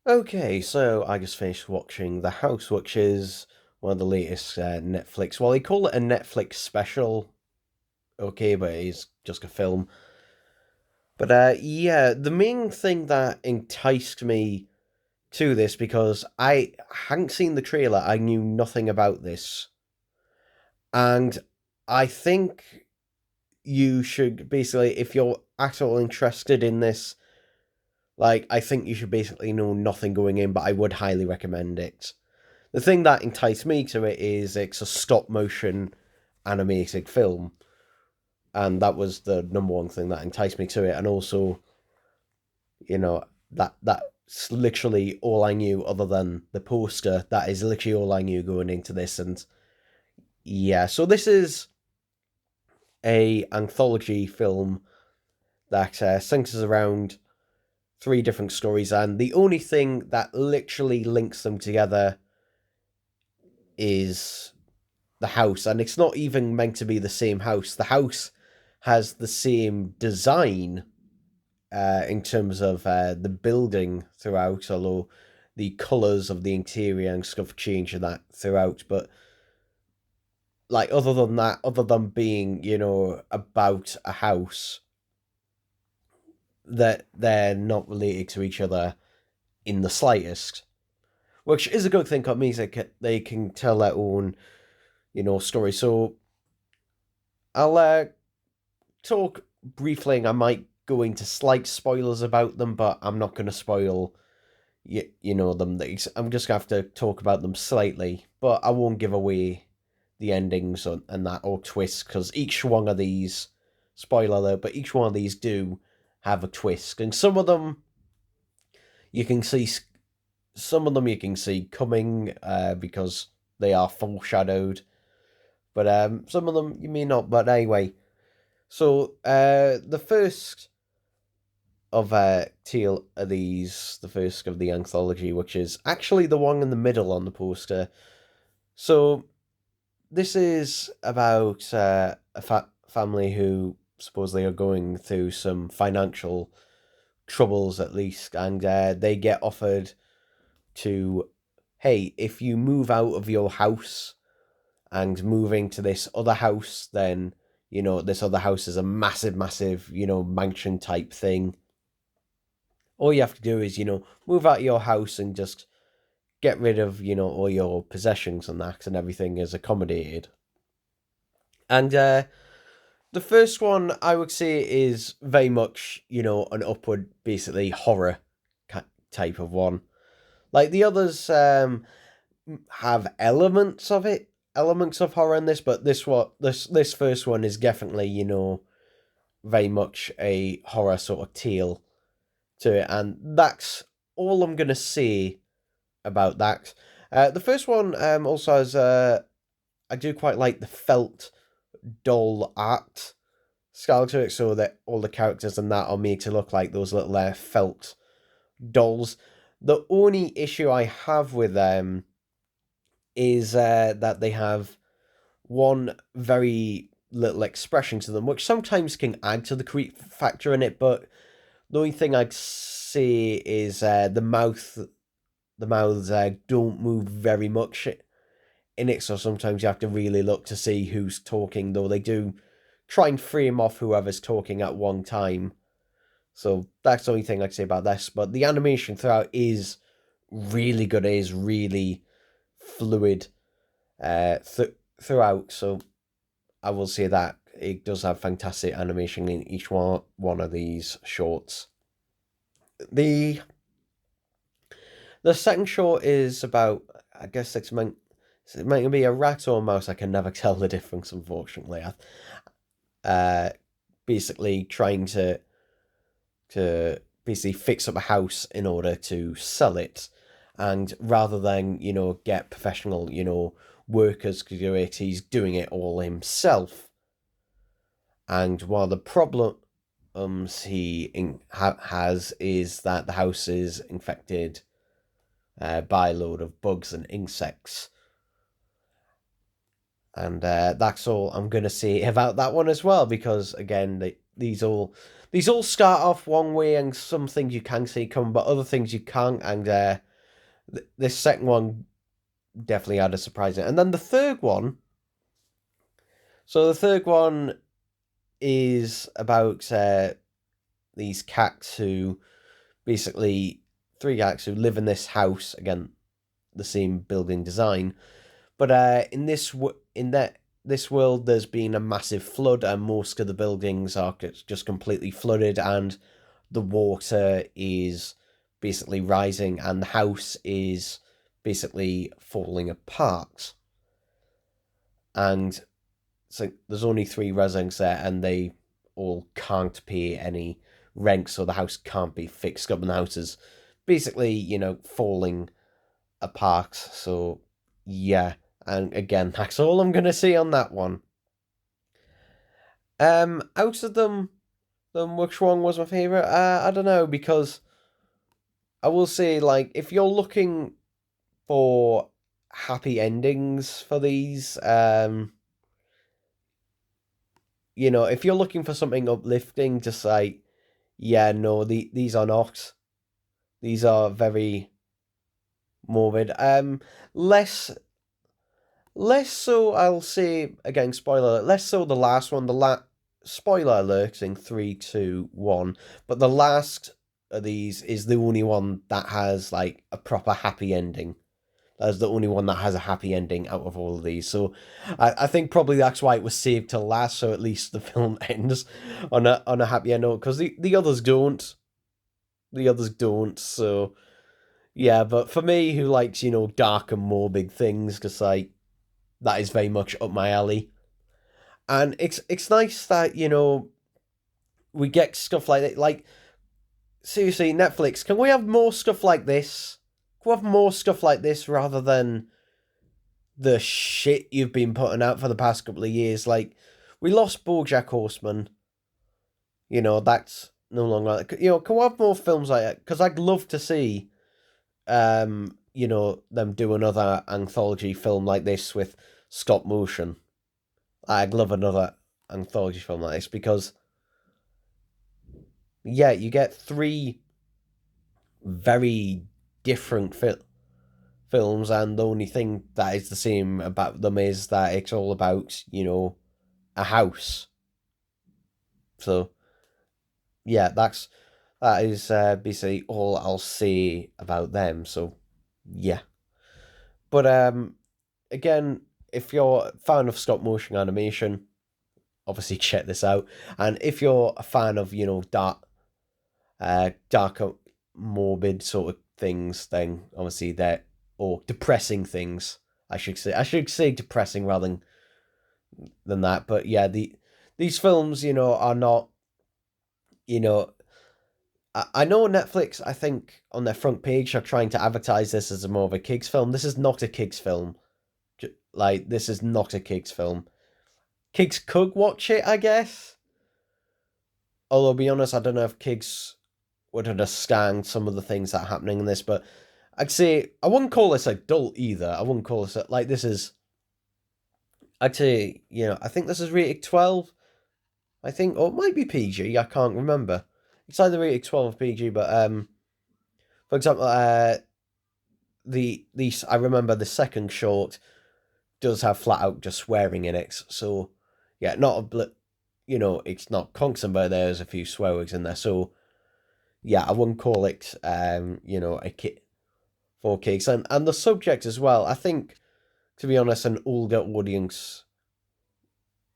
Okay, so I just finished watching The House, which is one of the latest Netflix. Well, they call it a Netflix special, okay, but it's just a film. But yeah, the main thing that enticed me to this because I hadn't seen the trailer, I knew nothing about this, and I think you should basically, if you're at all interested in this, like I think you should basically know nothing going in, but I would highly recommend it. The thing that enticed me to it is it's a stop motion animated film, and that was the number one thing that enticed me to it. And also, you know, that's literally all I knew other than the poster. That is literally all I knew going into this. And yeah, so this is a anthology film that centers around three different stories, and the only thing that literally links them together is the house, and it's not even meant to be the same house. The house has the same design in terms of the building throughout, although the colours of the interior and stuff change in that throughout. But like other than that, other than being about a house, that they're not related to each other in the slightest, which is a good thing. It means they can tell their own story. So I'll talk briefly, and I might go into slight spoilers about them, but I'm not going to spoil them. I'm just going to have to talk about them slightly, but I won't give away the endings and that or twists because each one of these, spoiler alert, but each one of these do have a twist, and you can see some of them you can see coming because they are foreshadowed, but some of them you may not. But anyway, so the first of Teal are these, the first of the anthology, which is actually the one in the middle on the poster. So this is about a family who supposedly are going through some financial troubles at least, and they get offered to, hey, if you move out of your house and move into this other house, then this other house is a massive mansion type thing. All you have to do is move out of your house and just get rid of all your possessions and that, and everything is accommodated. And the first one I would say is very much an upward, basically horror type of one. Like the others have elements of horror in this, but this first one is definitely very much a horror sort of tale to it, and that's all I'm gonna say about that. The first one also has I do quite like the felt doll art style to it, so that all the characters and that are made to look like those little felt dolls. The only issue I have with them is that they have one very little expression to them, which sometimes can add to the creep factor in it. But the only thing I'd say is the mouths don't move very much in it, so sometimes you have to really look to see who's talking, though they do try and frame off whoever's talking at one time. So that's the only thing I'd say about this. But the animation throughout is really good. It is really fluid throughout. So I will say that it does have fantastic animation in each one of these shorts. The the second short is about, I guess it might be a rat or a mouse. I can never tell the difference, unfortunately. Uh, Basically trying to basically fix up a house in order to sell it, and rather than get professional workers to do it, he's doing it all himself. And one of the problems has is that the house is infected by a load of bugs and insects. And that's all I'm gonna say about that one as well, because again, these these all start off one way, and some things you can see coming, but other things you can't. And this second one definitely had a surprise. And then the third one. So the third one is about these cats who basically, three cats who live in this house, again the same building design, but in this world there's been a massive flood, and most of the buildings are just completely flooded, and the water is basically rising, and the house is basically falling apart. And so there's only three residents there, and they all can't pay any rent, so the house can't be fixed up, and the house is basically, falling apart. So yeah, and again, that's all I'm gonna say on that one. Out of them, which one was my favorite? I don't know, because I will say, like, if you're looking for happy endings for these, if you're looking for something uplifting, just like, yeah, no, these are not. These are very morbid. Less so, I'll say, again, spoiler, less so the last one. Spoiler alert in 3, 2, 1. But the last of these is the only one that has, like, a proper happy ending. That's the only one that has a happy ending out of all of these. So I think probably that's why it was saved to last, so at least the film ends on a happy end note, because the others don't. The others don't, so yeah, but for me, who likes, dark and morbid things, because, like, that is very much up my alley. And it's nice that, we get stuff like that. Like, seriously, Netflix, can we have more stuff like this? Can we have more stuff like this rather than the shit you've been putting out for the past couple of years? Like, we lost BoJack Horseman. That's no longer... can we have more films like that? Because I'd love to see, them do another anthology film like this with stop motion. I'd love another anthology film like this, because, yeah, you get three very different films, and the only thing that is the same about them is that it's all about, a house. So, yeah, that is basically all I'll say about them. So, yeah. But again, if you're a fan of stop motion animation, obviously check this out. And if you're a fan of, darker, morbid sort of things, then obviously or depressing things, I should say. I should say depressing rather than that. But yeah, these films, are not, I know Netflix, I think, on their front page are trying to advertise this as more of a kids film. This is not a kids film. Like, this is not a kids film. Kids could watch it, I guess. Although, to be honest, I don't know if kids would understand some of the things that are happening in this, but I'd say I wouldn't call this adult either. I wouldn't call this like, this is. I'd say, I think this is rated 12. I think, or it might be PG. I can't remember. It's either rated 12 or PG, but for example, I remember the second short does have flat out just swearing in it. So yeah, it's not constant, but there's a few swear words in there. So yeah, I wouldn't call it a kid for kids, and the subject as well. I think, to be honest, an older audience.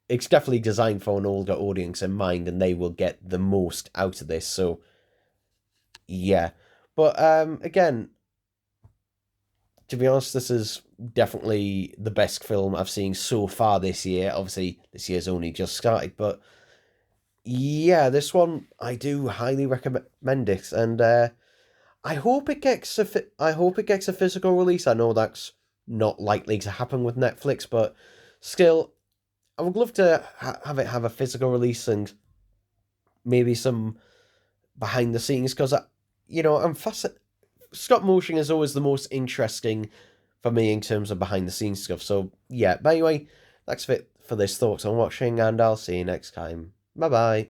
It's definitely designed for an older audience in mind, and they will get the most out of this. So yeah, but again, to be honest, this is definitely the best film I've seen so far this year. Obviously, this year's only just started, but yeah, this one I do highly recommend it, and I hope it gets a physical release. I know that's not likely to happen with Netflix, but still, I would love to have a physical release, and maybe some behind the scenes, because I'm fascinated. Stop motion is always the most interesting for me in terms of behind the scenes stuff. So yeah, but anyway, that's it for this thoughts on watching, and I'll see you next time. Bye bye.